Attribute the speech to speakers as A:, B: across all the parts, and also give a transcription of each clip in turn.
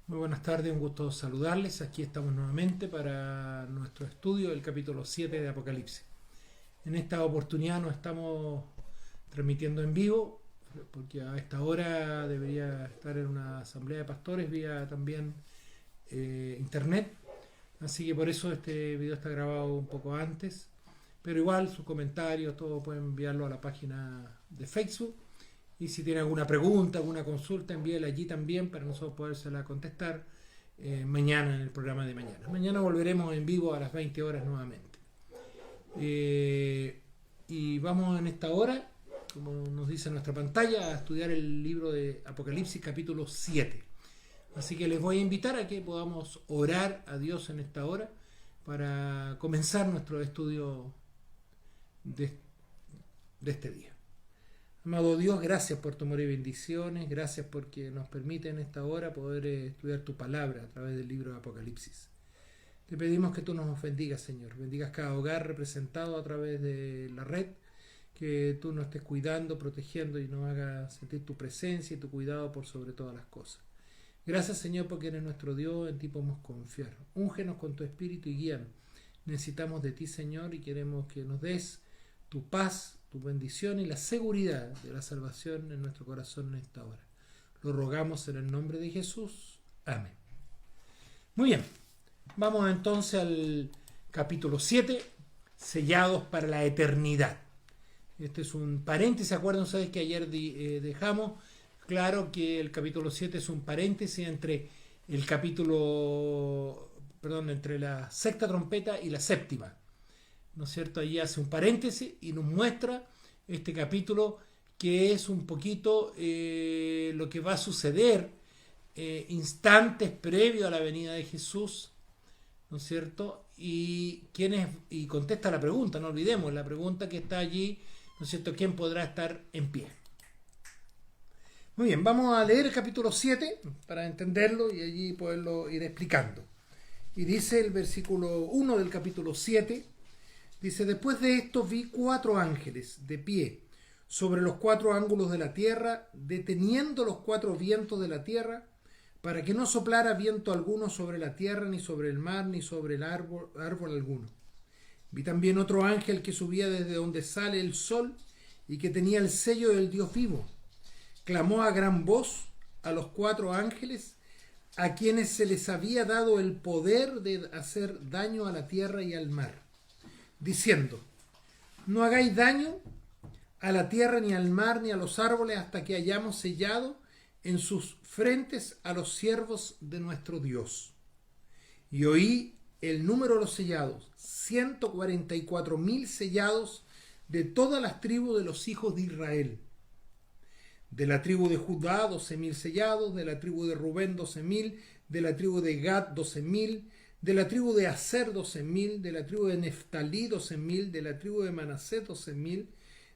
A: Muy buenas tardes, un gusto saludarles. Aquí estamos nuevamente para nuestro estudio del capítulo 7 de Apocalipsis. En esta oportunidad nos estamos transmitiendo en vivo, porque a esta hora debería estar en una asamblea de pastores vía también internet. Así que por eso este video está grabado un poco antes. Pero igual sus comentarios, todo pueden enviarlo a la página de Facebook. Y si tiene alguna pregunta, alguna consulta, envíela allí también para nosotros podérsela contestar mañana en el programa de mañana. Mañana volveremos en vivo a las 20 horas nuevamente. Y vamos en esta hora, como nos dice en nuestra pantalla, a estudiar el libro de Apocalipsis capítulo 7. Así que les voy a invitar a que podamos orar a Dios en esta hora para comenzar nuestro estudio de este día. Amado Dios, gracias por tu amor y bendiciones, gracias porque nos permite en esta hora poder estudiar tu palabra a través del libro de Apocalipsis. Te pedimos que tú nos bendigas, Señor, bendigas cada hogar representado a través de la red, que tú nos estés cuidando, protegiendo y nos hagas sentir tu presencia y tu cuidado por sobre todas las cosas. Gracias, Señor, porque eres nuestro Dios, en ti podemos confiar. Úngenos con tu espíritu y guíanos. Necesitamos de ti, Señor, y queremos que nos des tu paz, tu bendición y la seguridad de la salvación en nuestro corazón en esta hora. Lo rogamos en el nombre de Jesús. Amén. Muy bien, vamos entonces al capítulo 7, sellados para la eternidad. Este es un paréntesis, acuérdense ustedes que ayer dejamos claro que el capítulo 7 es un paréntesis entre el entre la sexta trompeta y la séptima. ¿No es cierto? Allí hace un paréntesis y nos muestra este capítulo que es un poquito lo que va a suceder instantes previo a la venida de Jesús, ¿no es cierto? Y contesta la pregunta, no olvidemos la pregunta que está allí, ¿no es cierto? ¿Quién podrá estar en pie? Muy bien, vamos a leer el capítulo 7 para entenderlo y allí poderlo ir explicando. Y dice el versículo 1 del capítulo 7. Dice, después de esto vi 4 ángeles de pie sobre los 4 ángulos de la tierra, deteniendo los 4 vientos de la tierra, para que no soplara viento alguno sobre la tierra, ni sobre el mar, ni sobre el árbol alguno. Vi también otro ángel que subía desde donde sale el sol y que tenía el sello del Dios vivo. Clamó a gran voz a los 4 ángeles, a quienes se les había dado el poder de hacer daño a la tierra y al mar, diciendo, no hagáis daño a la tierra, ni al mar, ni a los árboles, hasta que hayamos sellado en sus frentes a los siervos de nuestro Dios. Y oí el número de los sellados, 144,000 sellados de todas las tribus de los hijos de Israel. De la tribu de Judá, 12,000 sellados, de la tribu de Rubén, 12,000, de la tribu de Gad, 12,000, de la tribu de Aser, 12,000, de la tribu de Neftalí, 12,000, de la tribu de Manasés, 12,000,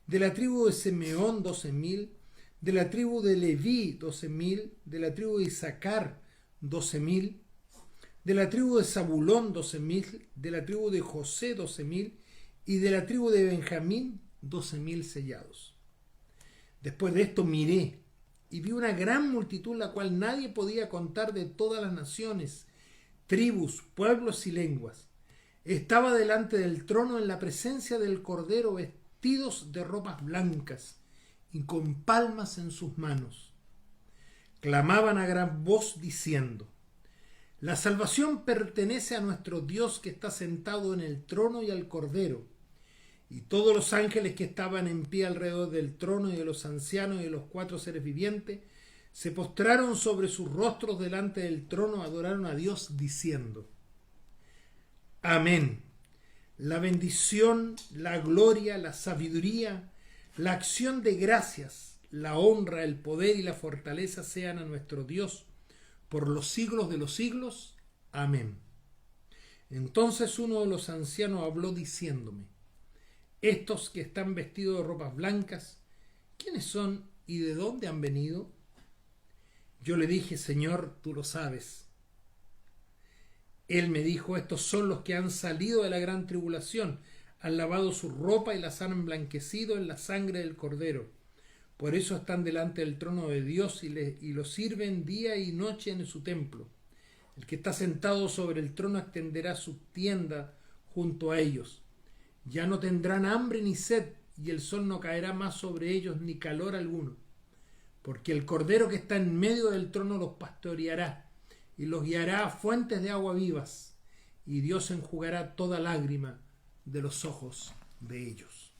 A: de la tribu de Simeón, 12,000, de la tribu de Leví, 12,000, de la tribu de Isaacar, 12,000, de la tribu de Zabulón, 12,000, de la tribu de José, 12,000, y de la tribu de Benjamín, 12,000 sellados. Después de esto miré y vi una gran multitud, la cual nadie podía contar, de todas las naciones, tribus, pueblos y lenguas. Estaba delante del trono en la presencia del Cordero, vestidos de ropas blancas y con palmas en sus manos. Clamaban a gran voz diciendo, la salvación pertenece a nuestro Dios que está sentado en el trono y al Cordero. Y todos los ángeles que estaban en pie alrededor del trono y de los ancianos y de los 4 seres vivientes se postraron sobre sus rostros delante del trono, adoraron a Dios diciendo, amén. La bendición, la gloria, la sabiduría, la acción de gracias, la honra, el poder y la fortaleza sean a nuestro Dios por los siglos de los siglos. Amén. Entonces uno de los ancianos habló diciéndome, estos que están vestidos de ropas blancas, ¿quiénes son y de dónde han venido? Yo le dije, Señor, tú lo sabes. Él me dijo, estos son los que han salido de la gran tribulación, han lavado su ropa y las han emblanquecido en la sangre del Cordero. Por eso están delante del trono de Dios y lo sirven día y noche en su templo. El que está sentado sobre el trono extenderá su tienda junto a ellos. Ya no tendrán hambre ni sed, y el sol no caerá más sobre ellos ni calor alguno. Porque el Cordero que está en medio del trono los pastoreará y los guiará a fuentes de agua vivas, y Dios enjugará toda lágrima de los ojos de ellos.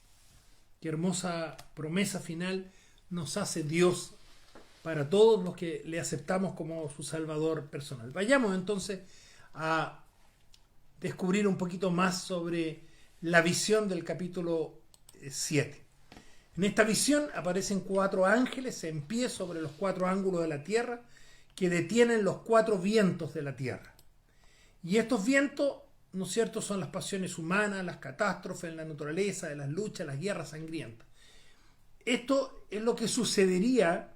A: Qué hermosa promesa final nos hace Dios para todos los que le aceptamos como su Salvador personal. Vayamos entonces a descubrir un poquito más sobre la visión del capítulo 7. En esta visión aparecen 4 ángeles en pie sobre los 4 ángulos de la tierra que detienen los 4 vientos de la tierra. Y estos vientos, ¿no es cierto?, son las pasiones humanas, las catástrofes en la naturaleza, de las luchas, las guerras sangrientas. Esto es lo que sucedería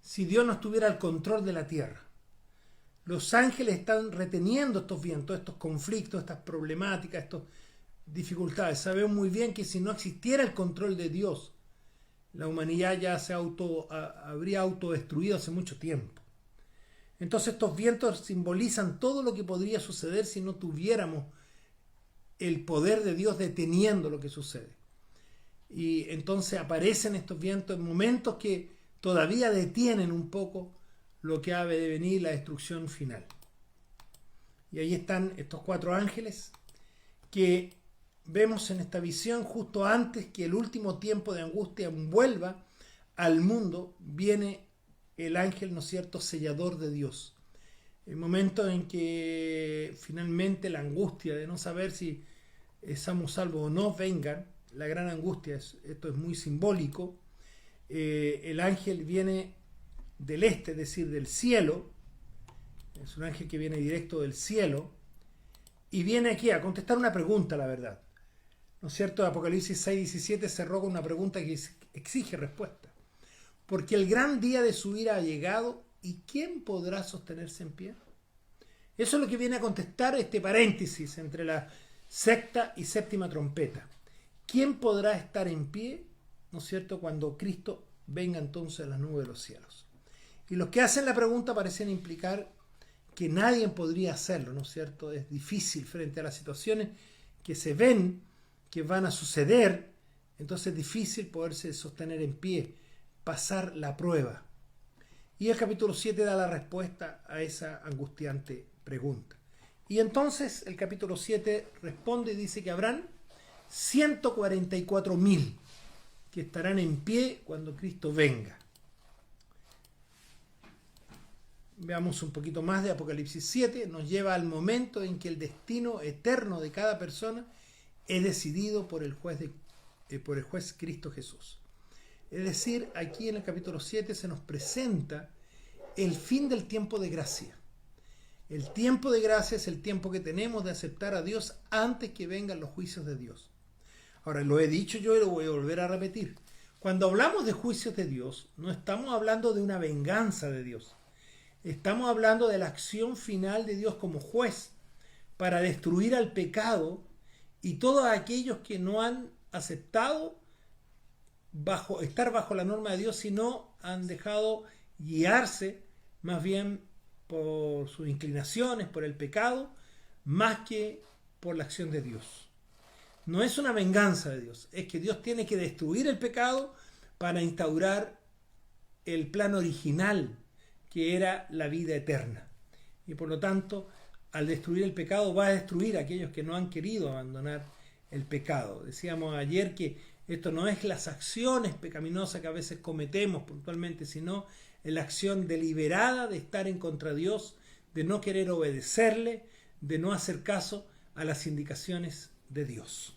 A: si Dios no estuviera al control de la tierra. Los ángeles están reteniendo estos vientos, estos conflictos, estas problemáticas, estas dificultades. Sabemos muy bien que si no existiera el control de Dios, la humanidad ya habría autodestruido hace mucho tiempo. Entonces estos vientos simbolizan todo lo que podría suceder si no tuviéramos el poder de Dios deteniendo lo que sucede. Y entonces aparecen estos vientos en momentos que todavía detienen un poco lo que ha de venir, la destrucción final. Y ahí están estos 4 ángeles que vemos en esta visión justo antes que el último tiempo de angustia envuelva al mundo. Viene el ángel, ¿no es cierto?, sellador de Dios. El momento en que finalmente la angustia de no saber si estamos salvos o no vengan, la gran angustia, esto es muy simbólico. El ángel viene del este, es decir, del cielo. Es un ángel que viene directo del cielo y viene aquí a contestar una pregunta, la verdad. ¿No es cierto? Apocalipsis 6:17 cerró con una pregunta que exige respuesta. Porque el gran día de su ira ha llegado, ¿y quién podrá sostenerse en pie? Eso es lo que viene a contestar este paréntesis entre la sexta y séptima trompeta. ¿Quién podrá estar en pie, ¿no es cierto?, cuando Cristo venga entonces a las nubes de los cielos? Y los que hacen la pregunta parecen implicar que nadie podría hacerlo, ¿no es cierto? Es difícil frente a las situaciones que se ven, que van a suceder, entonces es difícil poderse sostener en pie, pasar la prueba. Y el capítulo 7 da la respuesta a esa angustiante pregunta. Y entonces el capítulo 7 responde y dice que habrán 144.000 que estarán en pie cuando Cristo venga. Veamos un poquito más de Apocalipsis 7. Nos lleva al momento en que el destino eterno de cada persona es decidido por el juez Cristo Jesús. Es decir, aquí en el capítulo 7 se nos presenta el fin del tiempo de gracia. El tiempo de gracia es el tiempo que tenemos de aceptar a Dios antes que vengan los juicios de Dios. Ahora, lo he dicho yo y lo voy a volver a repetir. Cuando hablamos de juicios de Dios, no estamos hablando de una venganza de Dios. Estamos hablando de la acción final de Dios como juez para destruir al pecado y todos aquellos que no han aceptado estar bajo la norma de Dios, sino han dejado guiarse más bien por sus inclinaciones, por el pecado, más que por la acción de Dios. No es una venganza de Dios, es que Dios tiene que destruir el pecado para instaurar el plan original, que era la vida eterna. Y por lo tanto, al destruir el pecado, va a destruir a aquellos que no han querido abandonar el pecado. Decíamos ayer que esto no es las acciones pecaminosas que a veces cometemos puntualmente, sino la acción deliberada de estar en contra de Dios, de no querer obedecerle, de no hacer caso a las indicaciones de Dios.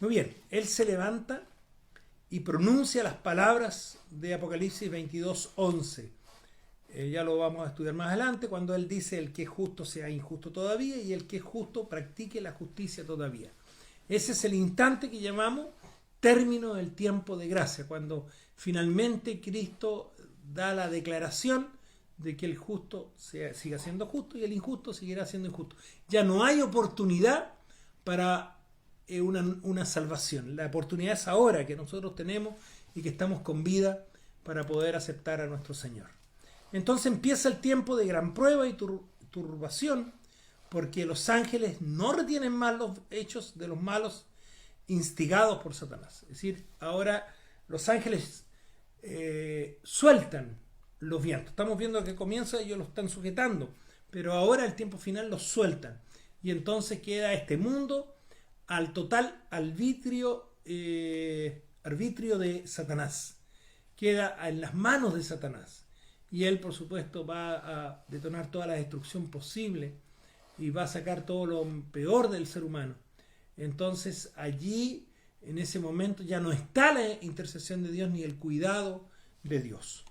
A: Muy bien, él se levanta y pronuncia las palabras de Apocalipsis 22:11. Ya lo vamos a estudiar más adelante, cuando él dice: el que es justo sea injusto todavía, y el que es justo practique la justicia todavía. Ese es el instante que llamamos término del tiempo de gracia, cuando finalmente Cristo da la declaración de que el justo siga siendo justo y el injusto seguirá siendo injusto. Ya no hay oportunidad para una salvación. La oportunidad es ahora, que nosotros tenemos y que estamos con vida para poder aceptar a nuestro Señor. Entonces empieza el tiempo de gran prueba y turbación, porque los ángeles no retienen más los hechos de los malos instigados por Satanás. Es decir, ahora los ángeles sueltan los vientos. Estamos viendo que comienza, ellos lo están sujetando, pero ahora el tiempo final los sueltan. Y entonces queda este mundo al total arbitrio de Satanás. Queda en las manos de Satanás. Y él, por supuesto, va a detonar toda la destrucción posible y va a sacar todo lo peor del ser humano. Entonces allí, en ese momento, ya no está la intercesión de Dios ni el cuidado de Dios.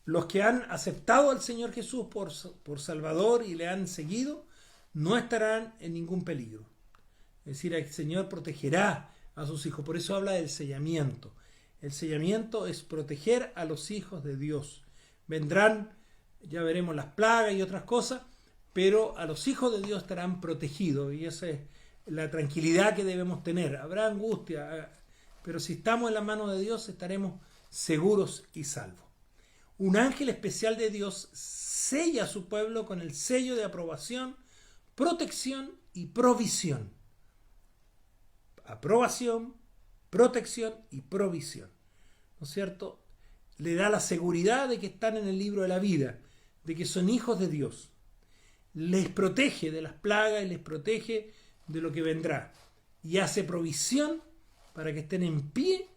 A: Los que han aceptado al Señor Jesús por Salvador y le han seguido, no estarán en ningún peligro. Es decir, el Señor protegerá a sus hijos. Por eso habla del sellamiento. El sellamiento es proteger a los hijos de Dios. Vendrán, ya veremos, las plagas y otras cosas, pero a los hijos de Dios estarán protegidos. Y esa es la tranquilidad que debemos tener. Habrá angustia, pero si estamos en la mano de Dios estaremos seguros y salvos. Un ángel especial de Dios sella a su pueblo con el sello de aprobación, protección y provisión. Aprobación, protección y provisión. ¿No es cierto? Le da la seguridad de que están en el libro de la vida, de que son hijos de Dios. Les protege de las plagas y les protege de lo que vendrá. Y hace provisión para que estén en pie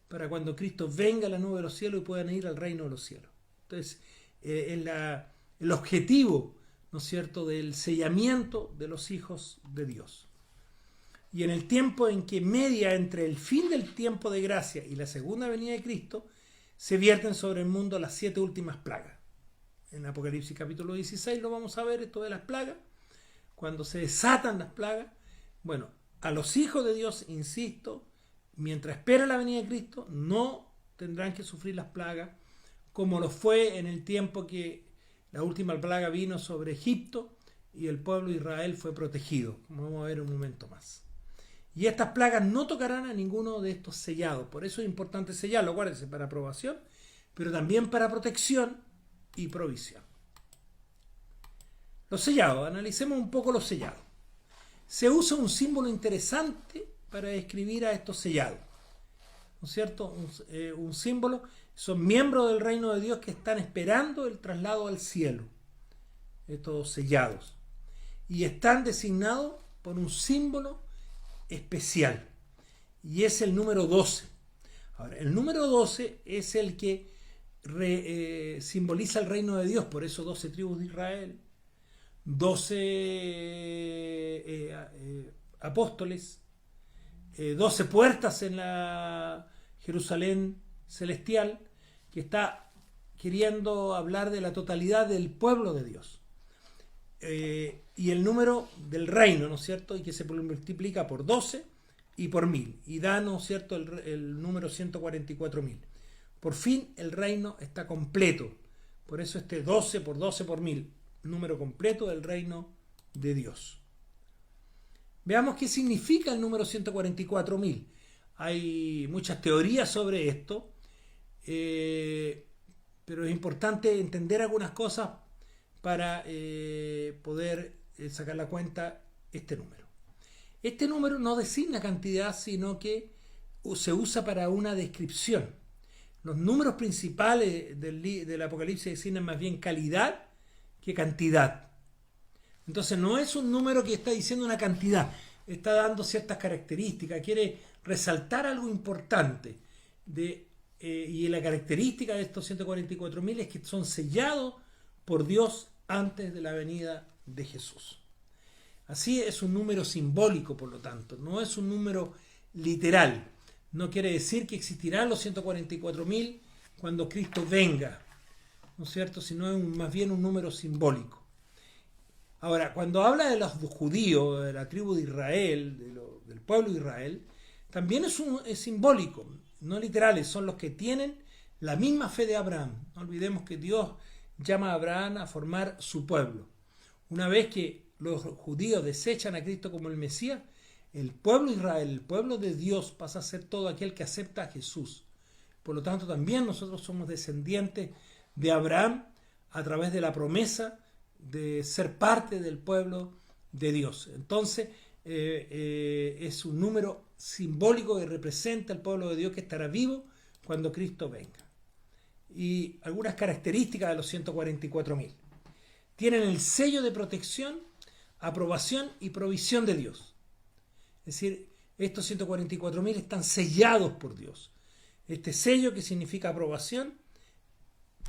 A: para cuando Cristo venga a la nube de los cielos y puedan ir al reino de los cielos. Entonces, el objetivo, ¿no es cierto?, del sellamiento de los hijos de Dios. Y en el tiempo en que media entre el fin del tiempo de gracia y la segunda venida de Cristo, se vierten sobre el mundo las 7 últimas plagas. En Apocalipsis capítulo 16 lo vamos a ver, esto de las plagas. Cuando se desatan las plagas, bueno, a los hijos de Dios, insisto, mientras espera la venida de Cristo, no tendrán que sufrir las plagas, como lo fue en el tiempo que la última plaga vino sobre Egipto y el pueblo de Israel fue protegido, como vamos a ver en un momento más. Y estas plagas no tocarán a ninguno de estos sellados. Por eso es importante sellarlo, acuérdense, para aprobación, pero también para protección y provisión. Los sellados, analicemos un poco los sellados. Se usa un símbolo interesante para describir a estos sellados. ¿No es cierto? Un símbolo, son miembros del reino de Dios que están esperando el traslado al cielo. Estos sellados. Y están designados por un símbolo especial. Y es el número 12. Ahora, el número 12 es el que simboliza el reino de Dios. Por eso 12 tribus de Israel, 12 apóstoles, 12 puertas en la Jerusalén celestial, que está queriendo hablar de la totalidad del pueblo de Dios. Y el número del reino, ¿no es cierto? Y que se multiplica por 12 y por 1000. Y da, ¿no es cierto?, el número 144.000. Por fin el reino está completo. Por eso este 12 por 12 por 1000, número completo del reino de Dios. Veamos qué significa el número 144.000. Hay muchas teorías sobre esto, pero es importante entender algunas cosas para poder sacar la cuenta este número. Este número no designa cantidad, sino que se usa para una descripción. Los números principales del Apocalipsis designan más bien calidad que cantidad. Entonces no es un número que está diciendo una cantidad, está dando ciertas características, quiere resaltar algo importante. Y la característica de estos 144.000 es que son sellados por Dios antes de la venida de Jesús. Así es un número simbólico, por lo tanto, no es un número literal. No quiere decir que existirán los 144.000 cuando Cristo venga, ¿no es cierto? Sino es más bien un número simbólico. Ahora, cuando habla de los judíos, de la tribu de Israel, del pueblo de Israel, también es simbólico, no literales, son los que tienen la misma fe de Abraham. No olvidemos que Dios llama a Abraham a formar su pueblo. Una vez que los judíos desechan a Cristo como el Mesías, el pueblo de Israel, el pueblo de Dios, pasa a ser todo aquel que acepta a Jesús Por lo tanto, también nosotros somos descendientes de Abraham a través de la promesa de ser parte del pueblo de Dios. Entonces, es un número simbólico que representa al pueblo de Dios que estará vivo cuando Cristo venga. Y algunas características de los 144.000. Tienen el sello de protección, aprobación y provisión de Dios. Es decir, estos 144.000 están sellados por Dios. Este sello que significa aprobación,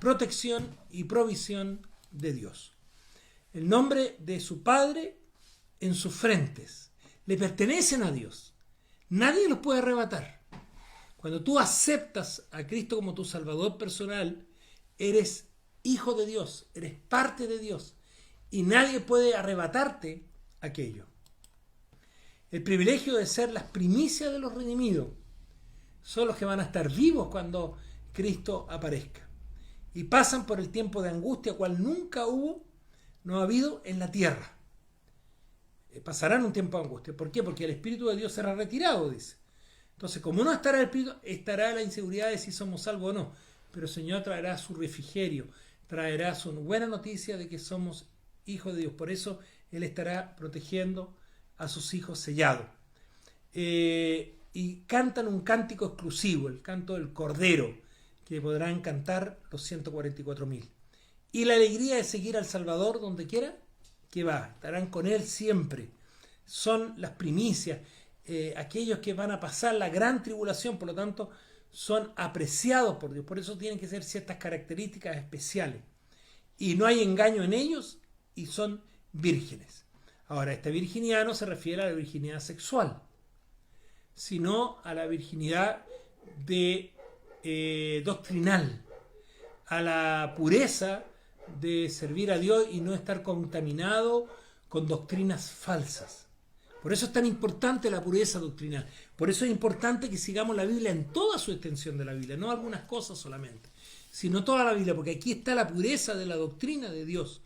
A: protección y provisión de Dios. El nombre de su Padre en sus frentes. Le pertenecen a Dios. Nadie los puede arrebatar. Cuando tú aceptas a Cristo como tu Salvador personal, eres hijo de Dios, eres parte de Dios y nadie puede arrebatarte aquello. El privilegio de ser las primicias de los redimidos son los que van a estar vivos cuando Cristo aparezca y pasan por el tiempo de angustia cual nunca no ha habido en la tierra. Pasarán un tiempo de angustia. ¿Por qué? Porque el Espíritu de Dios será retirado, dice. Entonces, como no estará el Espíritu, estará la inseguridad de si somos salvos o no. Pero el Señor traerá su refrigerio, traerá su buena noticia de que somos hijos de Dios. Por eso Él estará protegiendo a sus hijos sellados. Y cantan un cántico exclusivo, el canto del Cordero, que podrán cantar los 144.000. Y la alegría de seguir al Salvador donde quiera que va. Estarán con Él siempre. Son las primicias. Aquellos que van a pasar la gran tribulación, por lo tanto, son apreciados por Dios. Por eso tienen que ser ciertas características especiales. Y no hay engaño en ellos y son vírgenes. Ahora, esta virginidad no se refiere a la virginidad sexual, sino a la virginidad doctrinal, a la pureza de servir a Dios y no estar contaminado con doctrinas falsas. Por eso es tan importante la pureza doctrinal. Por eso es importante que sigamos la Biblia en toda su extensión de la Biblia, no algunas cosas solamente, sino toda la Biblia, porque aquí está la pureza de la doctrina de Dios.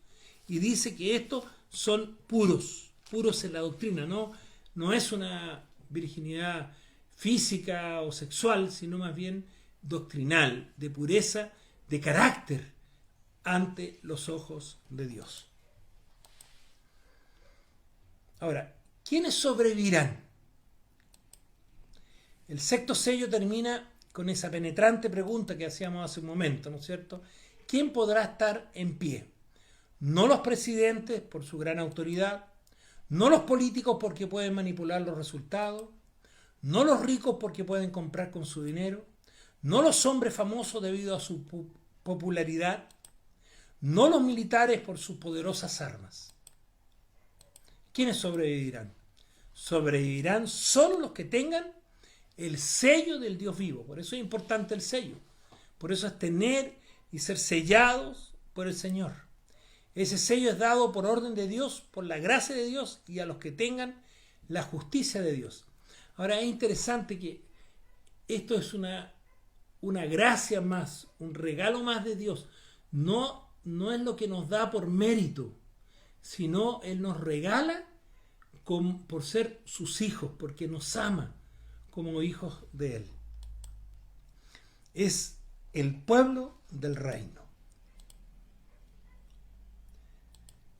A: Y dice que estos son puros en la doctrina, no es una virginidad física o sexual, sino más bien doctrinal, de pureza, de carácter ante los ojos de Dios. Ahora, ¿quiénes sobrevivirán? El sexto sello termina con esa penetrante pregunta que hacíamos hace un momento, ¿no es cierto? ¿Quién podrá estar en pie? No los presidentes por su gran autoridad, no los políticos porque pueden manipular los resultados, no los ricos porque pueden comprar con su dinero, no los hombres famosos debido a su popularidad, no los militares por sus poderosas armas. ¿Quiénes sobrevivirán? Sobrevivirán solo los que tengan el sello del Dios vivo. Por eso es importante el sello. Por eso es tener y ser sellados por el Señor. Ese sello es dado por orden de Dios, por la gracia de Dios y a los que tengan la justicia de Dios. Ahora es interesante que esto es una gracia más, un regalo más de Dios. No es lo que nos da por mérito, sino Él nos regala por ser sus hijos, porque nos ama como hijos de Él. Es el pueblo del reino.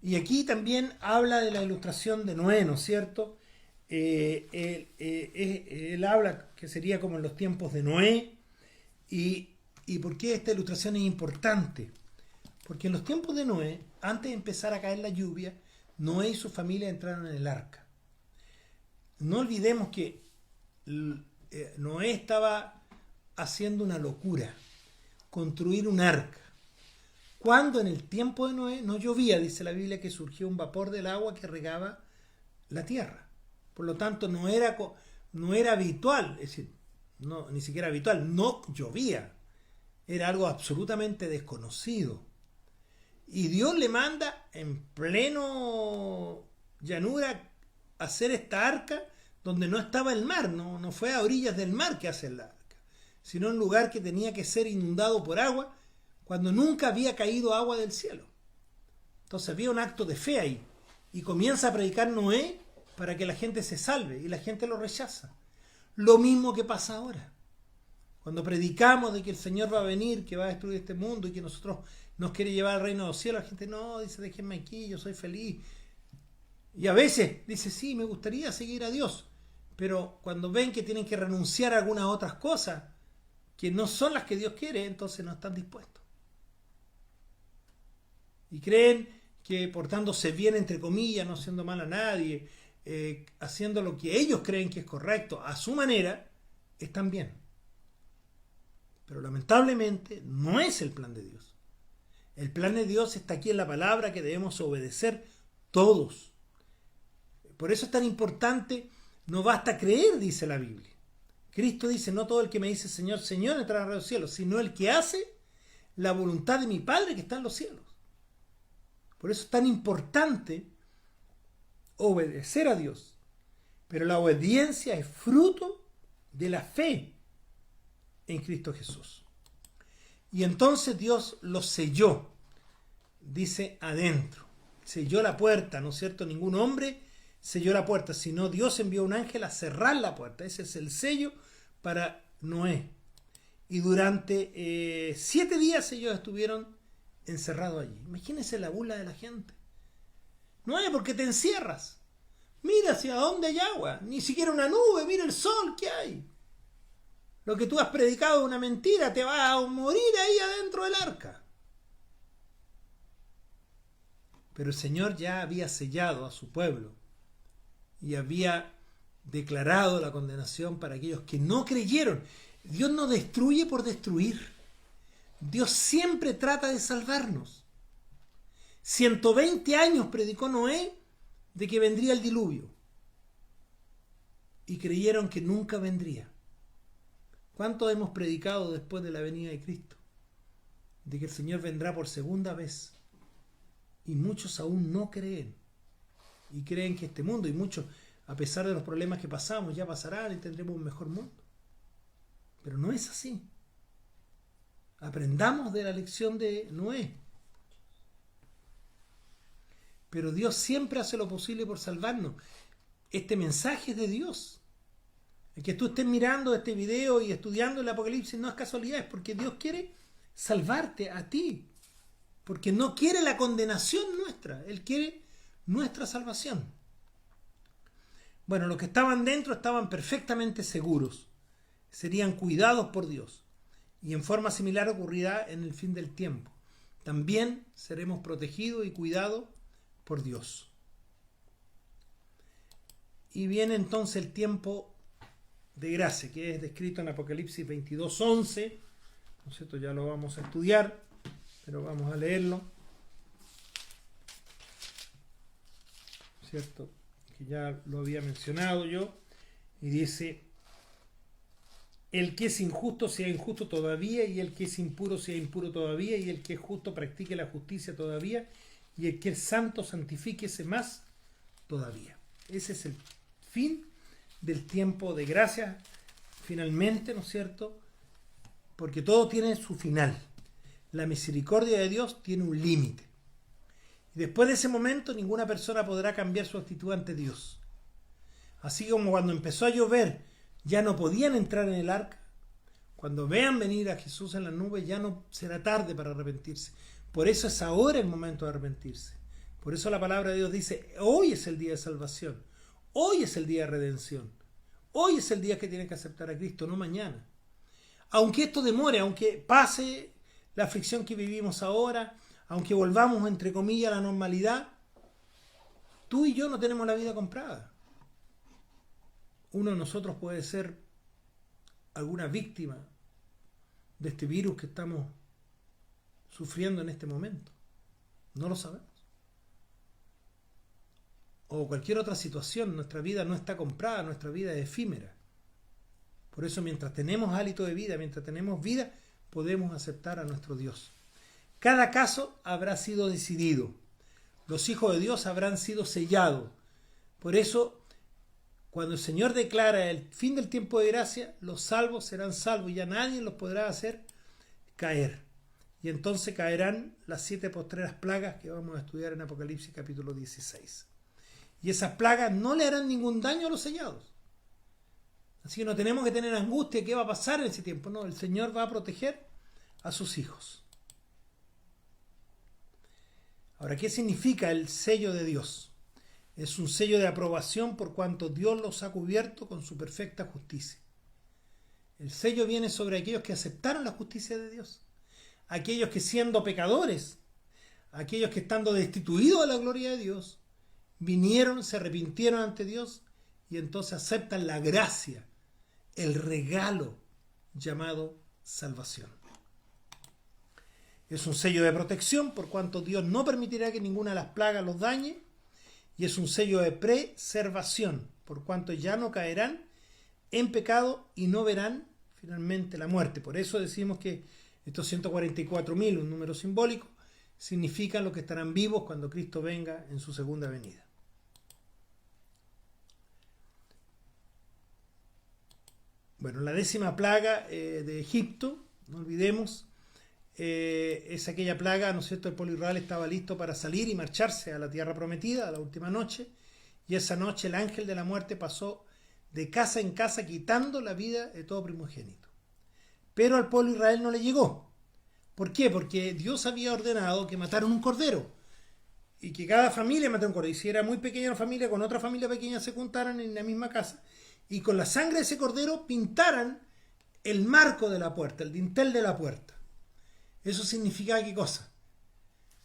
A: Y aquí también habla de la ilustración de Noé, ¿no es cierto? Él habla que sería como en los tiempos de Noé. ¿Y por qué esta ilustración es importante? Porque en los tiempos de Noé, antes de empezar a caer la lluvia, Noé y su familia entraron en el arca. No olvidemos que Noé estaba haciendo una locura, construir un arca. Cuando en el tiempo de Noé no llovía, dice la Biblia que surgió un vapor del agua que regaba la tierra. Por lo tanto, no era habitual, es decir, ni siquiera habitual, no llovía. Era algo absolutamente desconocido. Y Dios le manda en pleno llanura hacer esta arca donde no estaba el mar, no fue a orillas del mar que hace el arca, sino en un lugar que tenía que ser inundado por agua cuando nunca había caído agua del cielo. Entonces había un acto de fe ahí y comienza a predicar Noé para que la gente se salve y la gente lo rechaza. Lo mismo que pasa ahora. Cuando predicamos de que el Señor va a venir, que va a destruir este mundo y que nosotros nos quiere llevar al reino de los cielos, la gente no, dice, déjenme aquí, yo soy feliz. Y a veces dice, sí, me gustaría seguir a Dios, pero cuando ven que tienen que renunciar a algunas otras cosas que no son las que Dios quiere, entonces no están dispuestos. Y creen que portándose bien, entre comillas, no haciendo mal a nadie, haciendo lo que ellos creen que es correcto, a su manera, están bien. Pero lamentablemente no es el plan de Dios. El plan de Dios está aquí en la palabra que debemos obedecer todos. Por eso es tan importante, no basta creer, dice la Biblia. Cristo dice, no todo el que me dice Señor, Señor entrará a los cielos, sino el que hace la voluntad de mi Padre que está en los cielos. Por eso es tan importante obedecer a Dios. Pero la obediencia es fruto de la fe en Cristo Jesús. Y entonces Dios lo selló, dice adentro. Selló la puerta, ¿no es cierto? Ningún hombre selló la puerta, sino Dios envió un ángel a cerrar la puerta. Ese es el sello para Noé. Y durante 7 días ellos estuvieron encerrados allí. Imagínense la burla de la gente. Noé, ¿por qué te encierras? Mira hacia dónde hay agua, ni siquiera una nube, mira el sol que hay. Lo que tú has predicado es una mentira, te vas a morir ahí adentro del arca. Pero el Señor ya había sellado a su pueblo y había declarado la condenación para aquellos que no creyeron. Dios no destruye por destruir. Dios siempre trata de salvarnos. 120 años predicó Noé de que vendría el diluvio. Y creyeron que nunca vendría. ¿Cuánto hemos predicado después de la venida de Cristo? De que el Señor vendrá por segunda vez. Y muchos aún no creen. Y creen que este mundo, y muchos, a pesar de los problemas que pasamos, ya pasarán y tendremos un mejor mundo. Pero no es así. Aprendamos de la lección de Noé. Pero Dios siempre hace lo posible por salvarnos. Este mensaje es de Dios. El que tú estés mirando este video y estudiando el Apocalipsis no es casualidad, es porque Dios quiere salvarte a ti. Porque no quiere la condenación nuestra, Él quiere nuestra salvación. Bueno, los que estaban dentro estaban perfectamente seguros. Serían cuidados por Dios. Y en forma similar ocurrirá en el fin del tiempo. También seremos protegidos y cuidados por Dios. Y viene entonces el tiempo de gracia, que es descrito en Apocalipsis 22:11. ¿No es cierto? Ya lo vamos a estudiar, pero vamos a leerlo. ¿Cierto? Que ya lo había mencionado yo. Y dice: el que es injusto sea injusto todavía, y el que es impuro sea impuro todavía, y el que es justo practique la justicia todavía, y el que es santo santifíquese más todavía. Ese es el fin del tiempo de gracia, finalmente, ¿no es cierto? Porque todo tiene su final. La misericordia de Dios tiene un límite. Y después de ese momento, ninguna persona podrá cambiar su actitud ante Dios. Así como cuando empezó a llover, ya no podían entrar en el arca. Cuando vean venir a Jesús en las nubes, ya no será tarde para arrepentirse. Por eso es ahora el momento de arrepentirse. Por eso la palabra de Dios dice: hoy es el día de salvación. Hoy es el día de redención. Hoy es el día que tienen que aceptar a Cristo, no mañana. Aunque esto demore, aunque pase la aflicción que vivimos ahora, aunque volvamos, entre comillas, a la normalidad, tú y yo no tenemos la vida comprada. Uno de nosotros puede ser alguna víctima de este virus que estamos sufriendo en este momento. No lo sabemos. O cualquier otra situación. Nuestra vida no está comprada, nuestra vida es efímera. Por eso, mientras tenemos hálito de vida, mientras tenemos vida, podemos aceptar a nuestro Dios. Cada caso habrá sido decidido. Los hijos de Dios habrán sido sellados. Por eso, cuando el Señor declara el fin del tiempo de gracia, los salvos serán salvos y ya nadie los podrá hacer caer. Y entonces caerán las 7 postreras plagas que vamos a estudiar en Apocalipsis capítulo 16. Y esas plagas no le harán ningún daño a los sellados. Así que no tenemos que tener angustia. ¿Qué va a pasar en ese tiempo? No, el Señor va a proteger a sus hijos. Ahora, ¿qué significa el sello de Dios? Es un sello de aprobación por cuanto Dios los ha cubierto con su perfecta justicia. El sello viene sobre aquellos que aceptaron la justicia de Dios. Aquellos que siendo pecadores, aquellos que estando destituidos de la gloria de Dios, vinieron, se arrepintieron ante Dios y entonces aceptan la gracia, el regalo llamado salvación. Es un sello de protección por cuanto Dios no permitirá que ninguna de las plagas los dañe, y es un sello de preservación por cuanto ya no caerán en pecado y no verán finalmente la muerte. Por eso decimos que estos 144.000, un número simbólico, significan los que estarán vivos cuando Cristo venga en su segunda venida. Bueno, la 10ª plaga de Egipto, no olvidemos, es aquella plaga, ¿no es cierto? El pueblo de Israel estaba listo para salir y marcharse a la tierra prometida, a la última noche, y esa noche el ángel de la muerte pasó de casa en casa quitando la vida de todo primogénito. Pero al pueblo de Israel no le llegó. ¿Por qué? Porque Dios había ordenado que mataran un cordero y que cada familia matara un cordero. Y si era muy pequeña la familia, con otra familia pequeña se juntaran en la misma casa y con la sangre de ese cordero pintaran el marco de la puerta, el dintel de la puerta. Eso significaba ¿qué cosa?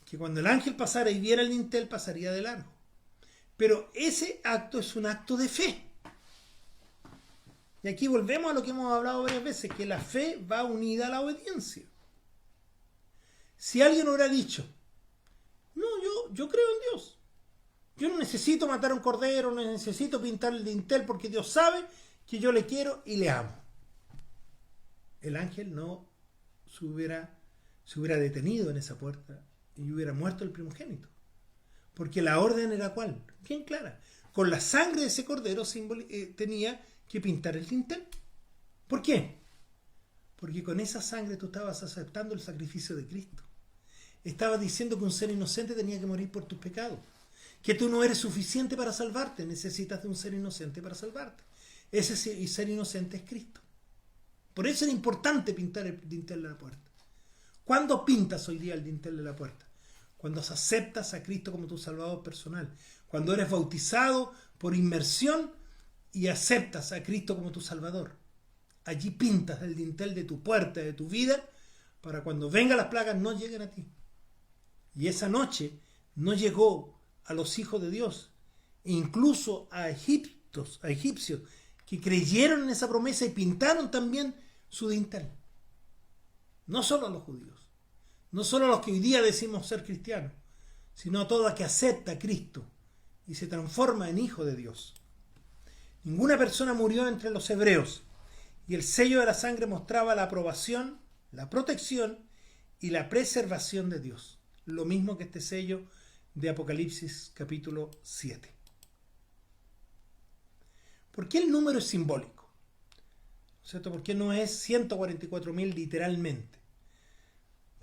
A: Que cuando el ángel pasara y viera el dintel pasaría de largo. Pero ese acto es un acto de fe. Y aquí volvemos a lo que hemos hablado varias veces, que la fe va unida a la obediencia. Si alguien hubiera dicho, no, yo creo en Dios. Yo no necesito matar a un cordero, no necesito pintar el dintel porque Dios sabe que yo le quiero y le amo. El ángel no se hubiera detenido en esa puerta y hubiera muerto el primogénito. Porque la orden era ¿cuál? Bien clara. Con la sangre de ese cordero tenía que pintar el dintel. ¿Por qué? Porque con esa sangre tú estabas aceptando el sacrificio de Cristo. Estabas diciendo que un ser inocente tenía que morir por tus pecados. Que tú no eres suficiente para salvarte. Necesitas de un ser inocente para salvarte. Ese ser inocente es Cristo. Por eso es importante pintar el dintel de la puerta. ¿Cuándo pintas hoy día el dintel de la puerta? Cuando aceptas a Cristo como tu Salvador personal. Cuando eres bautizado por inmersión y aceptas a Cristo como tu Salvador. Allí pintas el dintel de tu puerta, de tu vida, para cuando vengan las plagas no lleguen a ti. Y esa noche no llegó a los hijos de Dios, e incluso a egipcios que creyeron en esa promesa y pintaron también su dintel. No solo a los judíos, no solo a los que hoy día decimos ser cristianos, sino a toda que acepta a Cristo y se transforma en hijo de Dios. Ninguna persona murió entre los hebreos, y el sello de la sangre mostraba la aprobación, la protección y la preservación de Dios. Lo mismo que este sello de Apocalipsis capítulo 7. ¿Por qué el número es simbólico? ¿Cierto? ¿Por qué no es 144.000 literalmente?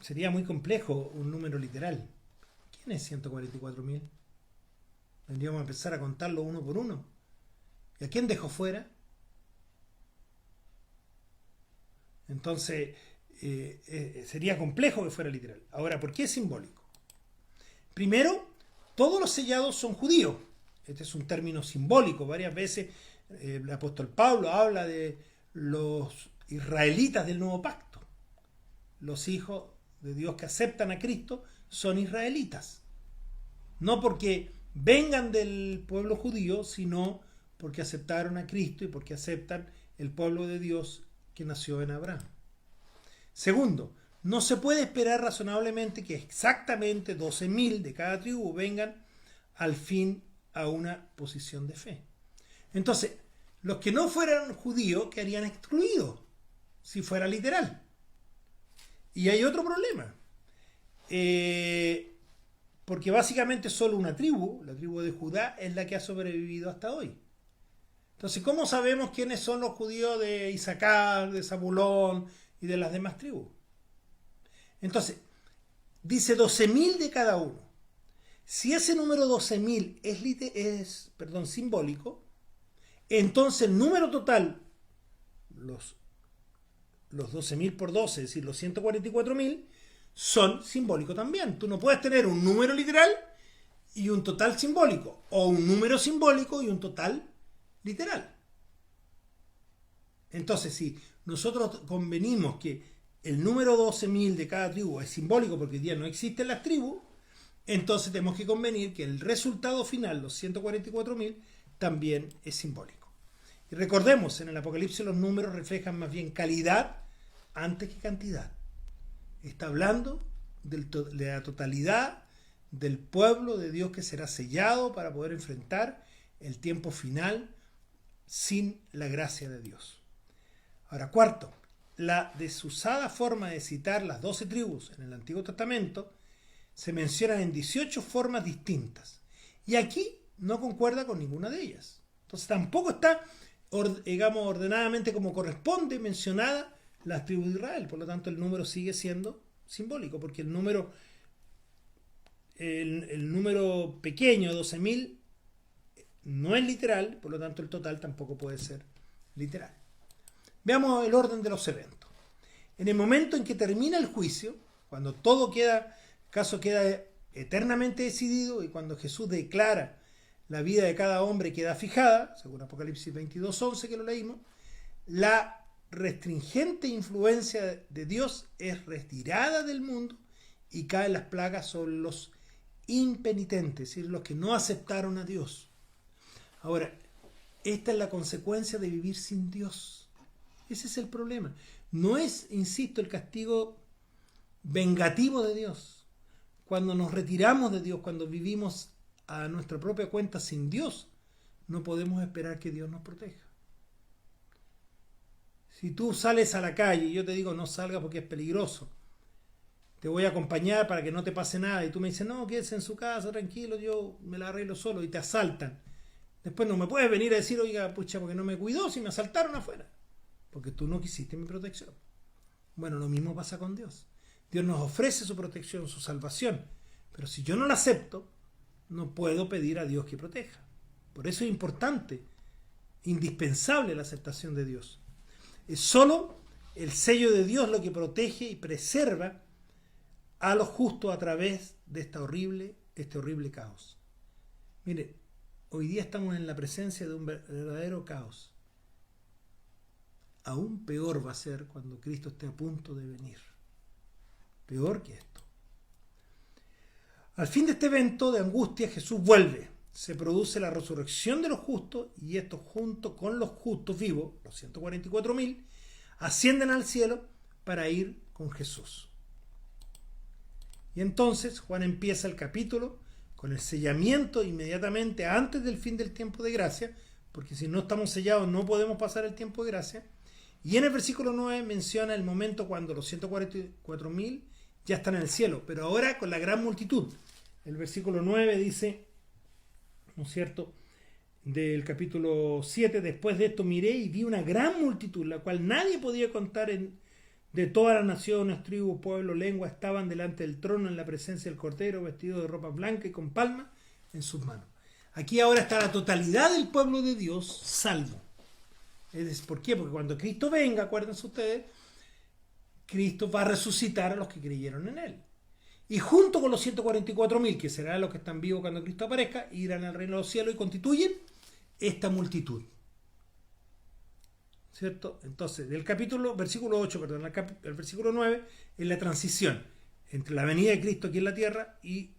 A: Sería muy complejo un número literal. ¿Quién es 144.000? Tendríamos que empezar a contarlo uno por uno. ¿Y a quién dejó fuera? Entonces, sería complejo que fuera literal. Ahora, ¿por qué es simbólico? Primero, todos los sellados son judíos. Este es un término simbólico. Varias veces el apóstol Pablo habla de los israelitas del nuevo pacto. Los hijos de Dios que aceptan a Cristo son israelitas. No porque vengan del pueblo judío, sino porque aceptaron a Cristo y porque aceptan el pueblo de Dios que nació en Abraham. Segundo, no se puede esperar razonablemente que exactamente 12.000 de cada tribu vengan al fin a una posición de fe. Entonces, los que no fueran judíos quedarían excluidos, si fuera literal. Y hay otro problema, porque básicamente solo una tribu, la tribu de Judá, es la que ha sobrevivido hasta hoy. Entonces, ¿cómo sabemos quiénes son los judíos de Isaacar, de Zabulón y de las demás tribus? Entonces, dice 12.000 de cada uno. Si ese número 12.000 es simbólico, entonces el número total los 12.000 por 12, es decir, los 144.000, son simbólicos también. Tú no puedes tener un número literal y un total simbólico, o un número simbólico y un total literal. Entonces, si nosotros convenimos que el número 12.000 de cada tribu es simbólico porque hoy día no existen las tribus, entonces tenemos que convenir que el resultado final, los 144.000, también es simbólico. Y recordemos, en el Apocalipsis los números reflejan más bien calidad antes que cantidad. Está hablando de la totalidad del pueblo de Dios que será sellado para poder enfrentar el tiempo final sin la gracia de Dios. Ahora, cuarto, la desusada forma de citar las 12 tribus en el Antiguo Testamento se mencionan en 18 formas distintas. Y aquí no concuerda con ninguna de ellas. Entonces tampoco está, digamos, ordenadamente como corresponde mencionada las tribus de Israel. Por lo tanto, el número sigue siendo simbólico, porque el número pequeño, 12.000, no es literal, por lo tanto el total tampoco puede ser literal. Veamos el orden de los eventos. En el momento en que termina el juicio, cuando todo caso queda eternamente decidido y cuando Jesús declara la vida de cada hombre queda fijada, según Apocalipsis 22:11 que lo leímos, la restringente influencia de Dios es retirada del mundo y caen las plagas sobre los impenitentes, es decir, los que no aceptaron a Dios. Ahora, esta es la consecuencia de vivir sin Dios. Ese es el problema. No es, insisto, el castigo vengativo de Dios. Cuando nos retiramos de Dios, cuando vivimos a nuestra propia cuenta sin Dios, no podemos esperar que Dios nos proteja. Si tú sales a la calle y yo te digo no salgas porque es peligroso, te voy a acompañar para que no te pase nada, y tú me dices no, quédese en su casa, tranquilo, yo me la arreglo solo, y te asaltan. Después no me puedes venir a decir, oiga, pucha, porque no me cuidó si me asaltaron afuera, porque tú no quisiste mi protección. Bueno, lo mismo pasa con Dios. Dios nos ofrece su protección, su salvación, pero si yo no la acepto, no puedo pedir a Dios que proteja. Por eso es importante, indispensable la aceptación de Dios. Es solo el sello de Dios lo que protege y preserva a los justos a través de este horrible caos. Mire, hoy día estamos en la presencia de un verdadero caos. Aún peor va a ser cuando Cristo esté a punto de venir. Peor que esto. Al fin de este evento de angustia, Jesús vuelve. Se produce la resurrección de los justos y estos junto con los justos vivos, los 144.000, ascienden al cielo para ir con Jesús. Y entonces Juan empieza el capítulo con el sellamiento inmediatamente antes del fin del tiempo de gracia, porque si no estamos sellados no podemos pasar el tiempo de gracia. Y en el versículo 9 menciona el momento cuando los 144.000 ya están en el cielo, pero ahora con la gran multitud. El versículo 9 dice, ¿no es cierto?, del capítulo 7, después de esto miré y vi una gran multitud, la cual nadie podía contar, de todas las naciones, tribus, pueblos, lenguas, estaban delante del trono en la presencia del Cordero, vestidos de ropa blanca y con palmas en sus manos. Aquí ahora está la totalidad del pueblo de Dios salvo. ¿Por qué? Porque cuando Cristo venga, acuérdense ustedes, Cristo va a resucitar a los que creyeron en Él. Y junto con los 144.000, que serán los que están vivos cuando Cristo aparezca, irán al reino de los cielos y constituyen esta multitud. ¿Cierto? Entonces, versículo 8, el versículo 9, es la transición entre la venida de Cristo aquí en la tierra y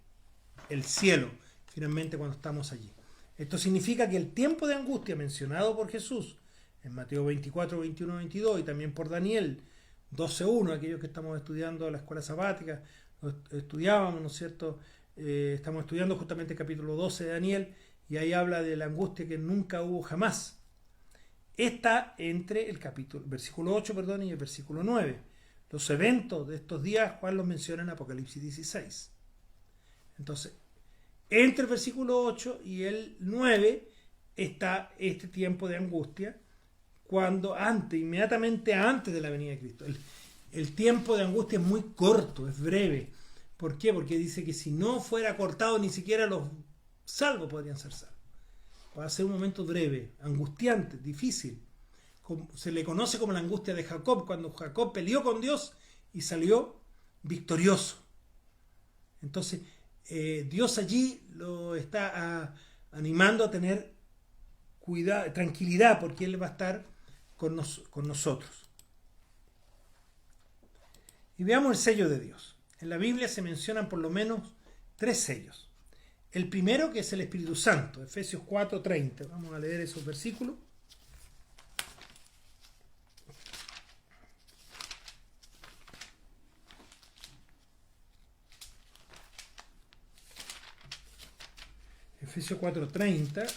A: el cielo, finalmente cuando estamos allí. Esto significa que el tiempo de angustia mencionado por Jesús en Mateo 24, 21, 22 y también por Daniel 12.1, aquellos que estamos estudiando la escuela sabática, estudiábamos, ¿no es cierto? Estamos estudiando justamente el capítulo 12 de Daniel y ahí habla de la angustia que nunca hubo jamás. Está entre el versículo 8 y el versículo 9. Los eventos de estos días Juan los menciona en Apocalipsis 16. Entonces, entre el versículo 8 y el 9 está este tiempo de angustia, inmediatamente antes de la venida de Cristo. El tiempo de angustia es muy corto, es breve. ¿Por qué? Porque dice que si no fuera cortado, ni siquiera los salvos podrían ser salvos. Va a ser un momento breve, angustiante, difícil. se le conoce como la angustia de Jacob, cuando Jacob peleó con Dios y salió victorioso. Entonces, Dios allí lo está animando a tener cuidado, tranquilidad, porque Él va a estar con nosotros. Y veamos el sello de Dios. En la Biblia se mencionan por lo menos 3 sellos. El primero, que es el Espíritu Santo, Efesios 4:30. Vamos a leer esos versículos. Efesios 4:30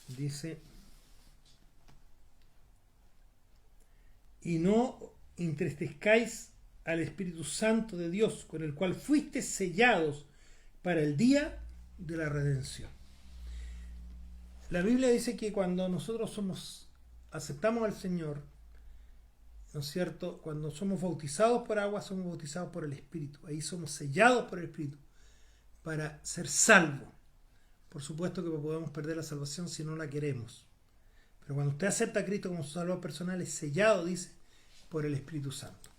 A: dice: y no entristezcáis al Espíritu Santo de Dios, con el cual fuisteis sellados para el día de la redención. La Biblia dice que cuando nosotros aceptamos al Señor, ¿no es cierto? Cuando somos bautizados por agua, somos bautizados por el Espíritu. Ahí somos sellados por el Espíritu para ser salvos. Por supuesto que podemos perder la salvación si no la queremos. Pero cuando usted acepta a Cristo como su Salvador personal, es sellado, dice, por el Espíritu Santo.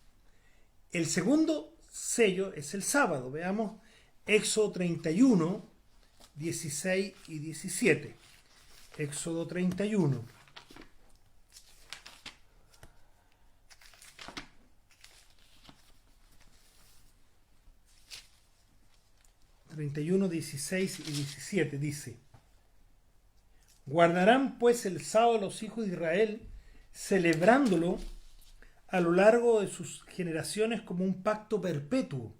A: El segundo sello es el sábado. Veamos Éxodo 31, 16 y 17. Éxodo 31. 31, 16 y 17 dice: guardarán pues el sábado los hijos de Israel, celebrándolo a lo largo de sus generaciones como un pacto perpetuo.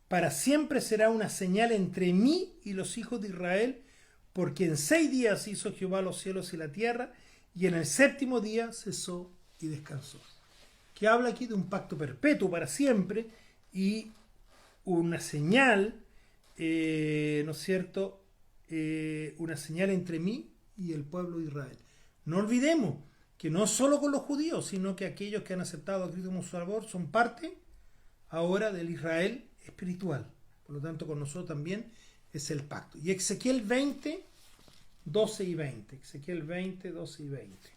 A: Para siempre será una señal entre mí y los hijos de Israel, porque en 6 días hizo Jehová los cielos y la tierra, y en el 7º día cesó y descansó. Que habla aquí de un pacto perpetuo para siempre y una señal, ¿no es cierto? Una señal entre mí y el pueblo de Israel. No olvidemos que no solo con los judíos, sino que aquellos que han aceptado a Cristo como su Salvador son parte ahora del Israel espiritual. Por lo tanto, con nosotros también es el pacto. Y Ezequiel 20, 12 y 20. Ezequiel 20, 12 y 20.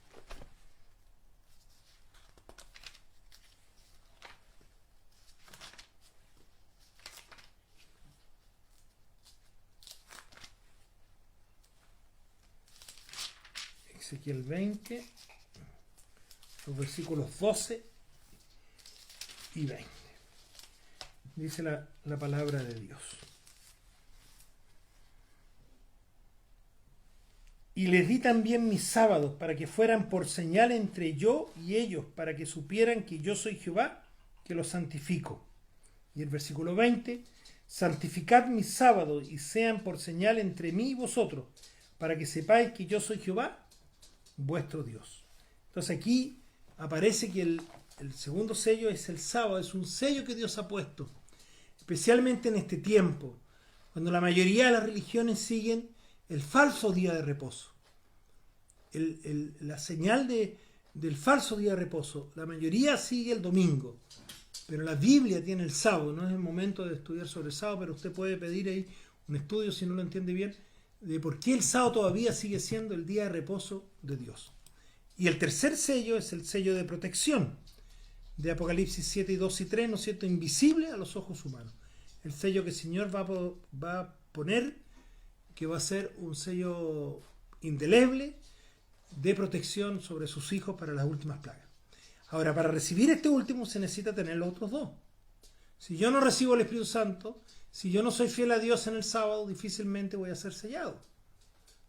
A: Ezequiel 20, los versículos 12 y 20. Dice la palabra de Dios. Y les di también mis sábados para que fueran por señal entre yo y ellos, para que supieran que yo soy Jehová, que los santifico. Y el versículo 20, santificad mis sábados y sean por señal entre mí y vosotros, para que sepáis que yo soy Jehová, vuestro Dios. Entonces aquí aparece que el segundo sello es el sábado, es un sello que Dios ha puesto, especialmente en este tiempo, cuando la mayoría de las religiones siguen el falso día de reposo. La señal del falso día de reposo, la mayoría sigue el domingo, pero la Biblia tiene el sábado. No es el momento de estudiar sobre el sábado, pero usted puede pedir ahí un estudio, si no lo entiende bien, de por qué el sábado todavía sigue siendo el día de reposo de Dios. Y el tercer sello es el sello de protección, de Apocalipsis 7, 2 y 3, ¿no es cierto? Invisible a los ojos humanos. El sello que el Señor va a poner, que va a ser un sello indeleble de protección sobre sus hijos para las últimas plagas. Ahora, para recibir este último se necesita tener los otros dos. Si yo no recibo el Espíritu Santo, si yo no soy fiel a Dios en el sábado, difícilmente voy a ser sellado.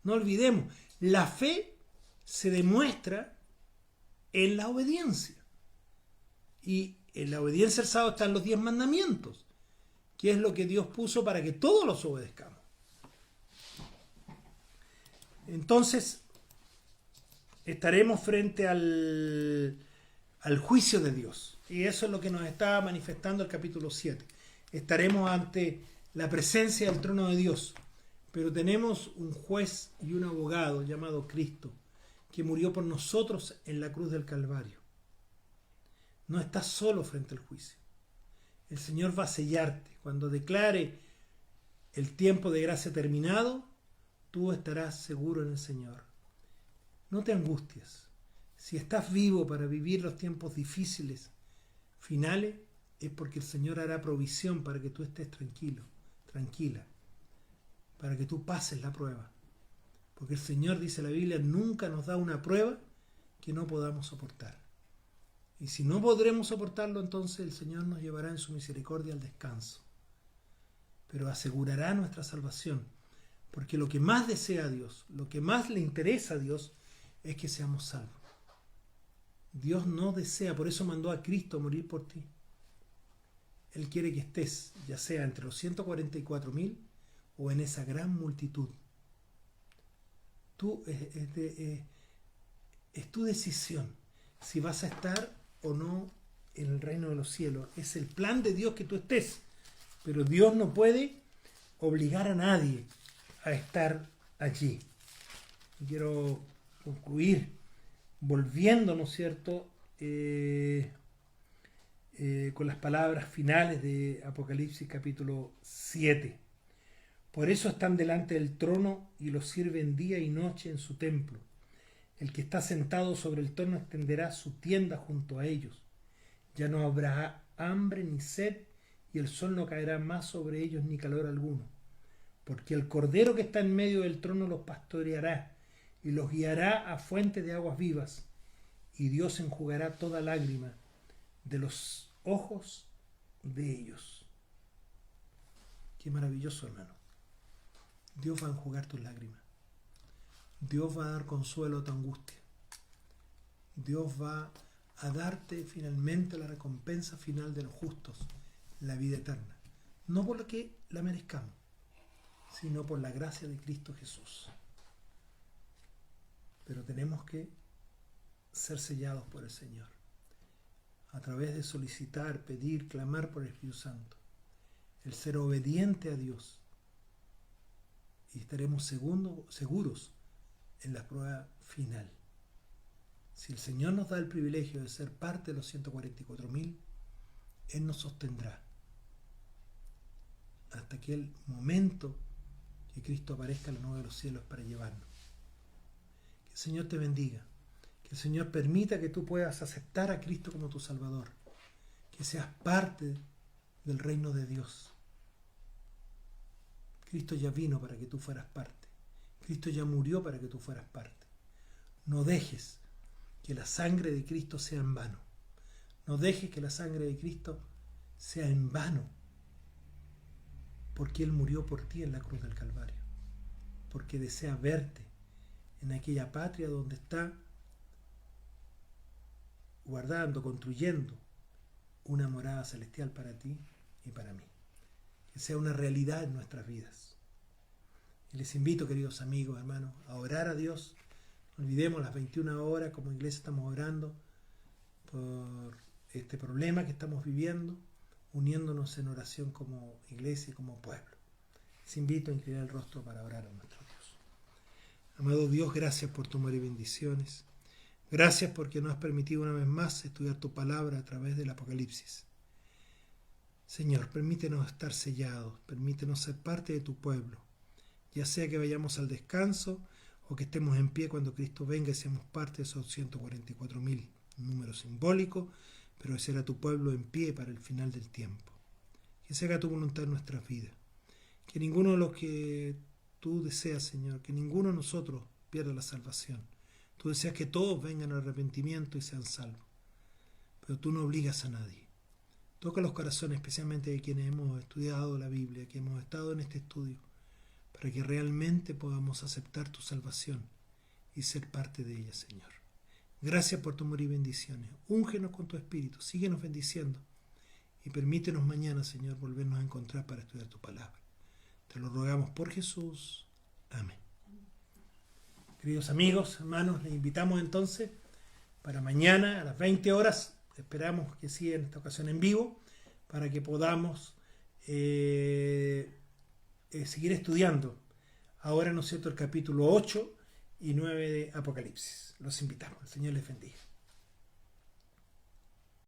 A: No olvidemos, la fe se demuestra en la obediencia. Y en la obediencia al sábado están los 10 mandamientos, que es lo que Dios puso para que todos los obedezcamos. Entonces, estaremos frente al juicio de Dios. Y eso es lo que nos está manifestando el capítulo 7. Estaremos ante la presencia del trono de Dios. Pero tenemos un juez y un abogado llamado Cristo, que murió por nosotros en la cruz del Calvario. No estás solo frente al juicio. El Señor va a sellarte. Cuando declare el tiempo de gracia terminado, tú estarás seguro en el Señor. No te angusties. Si estás vivo para vivir los tiempos difíciles finales, es porque el Señor hará provisión para que tú estés tranquilo, tranquila, para que tú pases la prueba. Porque el Señor, dice la Biblia, nunca nos da una prueba que no podamos soportar. Y si no podremos soportarlo, entonces el Señor nos llevará en su misericordia al descanso. Pero asegurará nuestra salvación. Porque lo que más desea a Dios, lo que más le interesa a Dios, es que seamos salvos. Dios no desea, por eso mandó a Cristo a morir por ti. Él quiere que estés, ya sea entre los 144.000 o en esa gran multitud. Es tu decisión si vas a estar o no en el reino de los cielos. Es el plan de Dios que tú estés, pero Dios no puede obligar a nadie a estar allí. Y quiero concluir volviendo, ¿no es cierto?, con las palabras finales de Apocalipsis capítulo 7. Por eso están delante del trono y lo sirven día y noche en su templo. El que está sentado sobre el trono extenderá su tienda junto a ellos. Ya no habrá hambre ni sed, y el sol no caerá más sobre ellos ni calor alguno. Porque el Cordero que está en medio del trono los pastoreará y los guiará a fuentes de aguas vivas. Y Dios enjugará toda lágrima de los ojos de ellos. Qué maravilloso, hermano. Dios va a enjugar tus lágrimas. Dios va a dar consuelo a tu angustia. Dios va a darte finalmente la recompensa final de los justos, la vida eterna. No por lo que la merezcamos, sino por la gracia de Cristo Jesús. Pero tenemos que ser sellados por el Señor, a través de solicitar, pedir, clamar por el Espíritu Santo, el ser obediente a Dios, y estaremos seguros en la prueba final. Si el Señor nos da el privilegio de ser parte de los 144.000, Él nos sostendrá hasta aquel momento que Cristo aparezca en la nube de los cielos para llevarnos. Que el Señor te bendiga. Que el Señor permita que tú puedas aceptar a Cristo como tu Salvador. Que seas parte del reino de Dios. Cristo ya vino para que tú fueras parte. Cristo ya murió para que tú fueras parte. No dejes que la sangre de Cristo sea en vano. No dejes que la sangre de Cristo sea en vano. Porque Él murió por ti en la cruz del Calvario. Porque desea verte en aquella patria donde está guardando, construyendo una morada celestial para ti y para mí. Que sea una realidad en nuestras vidas. Y les invito, queridos amigos, hermanos, a orar a Dios. No olvidemos las 21 horas como iglesia estamos orando por este problema que estamos viviendo, uniéndonos en oración como iglesia y como pueblo. Les invito a inclinar el rostro para orar a nuestro Dios. Amado Dios, gracias por tu amor y bendiciones. Gracias porque nos has permitido una vez más estudiar tu palabra a través del Apocalipsis. Señor, permítenos estar sellados, permítenos ser parte de tu pueblo, ya sea que vayamos al descanso o que estemos en pie cuando Cristo venga y seamos parte de esos 144.000, un número simbólico, pero que será tu pueblo en pie para el final del tiempo. Que se haga tu voluntad en nuestras vidas. Que ninguno de los que tú deseas, Señor, que ninguno de nosotros pierda la salvación. Tú deseas que todos vengan al arrepentimiento y sean salvos. Pero tú no obligas a nadie. Toca los corazones, especialmente de quienes hemos estudiado la Biblia, que hemos estado en este estudio, para que realmente podamos aceptar tu salvación y ser parte de ella, Señor. Gracias por tu amor y bendiciones. Úngenos con tu Espíritu, síguenos bendiciendo y permítenos mañana, Señor, volvernos a encontrar para estudiar tu palabra. Te lo rogamos por Jesús. Amén. Queridos amigos, hermanos, les invitamos entonces para mañana a las 20 horas. Esperamos que siga en esta ocasión en vivo para que podamos seguir estudiando ahora, ¿no es cierto?, el capítulo 8 y 9 de Apocalipsis. Los invitamos. El Señor les bendiga.